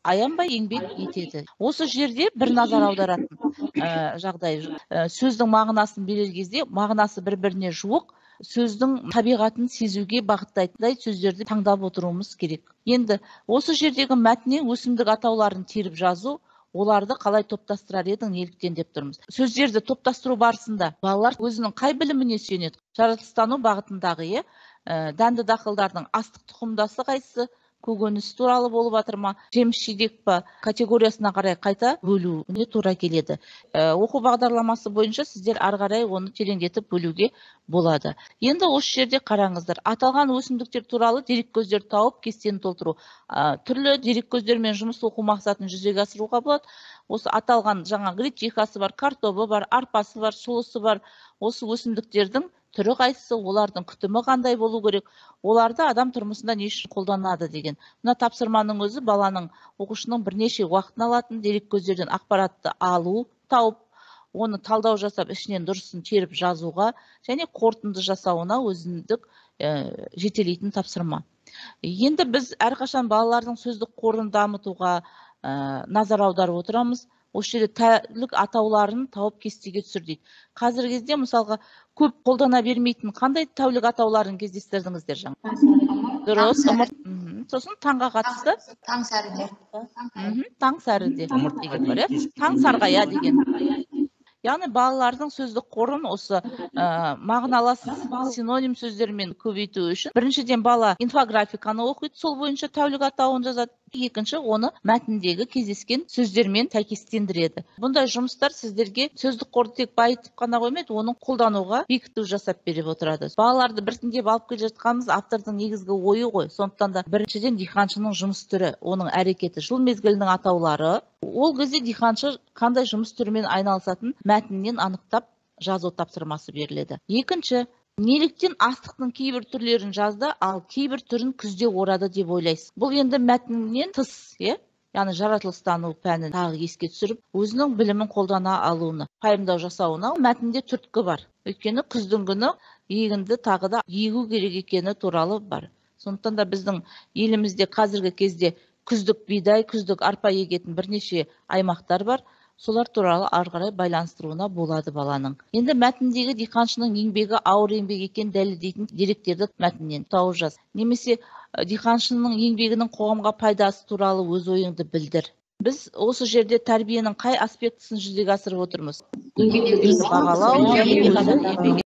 аянбай еңбек етеді. Осы жерде бір назар аударатын жағдай, сөздің мағынасын берер кезде мағынасы бір-біріне жуық, сөздің табиғатын сезуге бағыттайтындай сөздерді таңдап отыруымыз керек. Енді осы жердегі мәтіне өсімдік атауларын теріп жазу, оларды қалай топтастырар едің, неліктен деп тұрмыз. Сөздерді топтастыру барысында балалар өзінің қай біліміне сүйенеді? Жаратылыстану бағытындағы дәнді дақылдардың астық тұқымдасы қайсысы, көкөніс туралы болып жатыр ма, жеміс жидек па, категориясына қарай қайта бөлуіне тура келеді. Оқу бағдарламасы бойынша сіздер ары қарай оны тереңдетіп бөлуге болады. Енді осы жерде қараңыздар. Аталған өсімдіктер туралы дереккөздер тауып кестені толтыру. Түрлі дереккөздермен жұмыс оқу мақсатын жүзеге асыруға болады. Осы аталған жаңа гречихасы бар, картобы бар, арпасы бар, сұлысы бар. Осы өсімдіктердің түрі қайсысы, олардың күтімі қандай болу керек, оларды адам тұрмысында не үшін қолданады деген. Мына тапсырманың өзі баланың, оқушының бірнеше уақытын алатын, дереккөздерден ақпаратты алу, тауып, оны талдау жасап, ішінен дұрысын теріп жазуға және қорытынды жасауына өзіндік жетелейтін тапсырма. Енді біз әрқашан балалардың сөздік қорын дамытуға назар аударып отырамыз. Осы жерде тәулік атауларын тауып кестеге түсір дейді. Қазіргі кезде мысалға көп қолдана бермейтін қандай тәулік атауларын кездестірдіңіздер жаңа? Дұрыс, сосын таңға қатысты? Таң сәріде. Таң сәріде деген бар, таң сарғая деген. Яғни балалардың сөздік қорын осы мағыналас синоним сөздермен көбейту үшін біріншіден бала инфографиканы оқиды, сол бойынша тәулік атауын жазады. Екінші, оны мәтіндегі кездескен сөздермен сәйкестендіреді. Бұндай жұмыстар сіздерге сөздік қорды тек байытып қана қоймайды, оның қолдануға бекіту жасап беріп отырады. Балаларды біртіндеп алып келе жатқанымыз автордың негізгі ойы ғой. Сондықтан да біріншіден диқаншының жұмыс түрі, оның әрекеті, жыл мезгілінің атаулары, ол кезде диқаншы қандай жұмыс түрімен айналысатын мәтіннен анықтап жазу тапсырмасы беріледі. Екінші, неліктен астықтың кейбір түрлерін жазды, ал кейбір түрін күзде орады деп ойлайсыз? Бұл енді мәтіннен тыс, яғни жаратылыстану пәнін тағы еске түсіріп, өзінің білімін қолдана алуына, пайымдау жасауына мәтінде түрткі бар. Өйткені күздің күні егінді тағы да егу керек екені туралы бар. Сондықтан да біздің елімізде қазіргі кезде күздік бидай, күздік арпа егетін бірнеше аймақтар бар. Солар туралы ары қарай байланыстыруына болады баланың. Енді мәтіндегі диқаншының еңбегі ауыр еңбек екенін дәлелдейтін деректерді мәтіннен тауып жаз. Немесе диқаншының еңбегінің қоғамға пайдасы туралы өз ойыңды білдір. Біз осы жерде тәрбиенің қай аспектісін жүзеге асырып отырмыз? Еңбекті бағалау және еңбек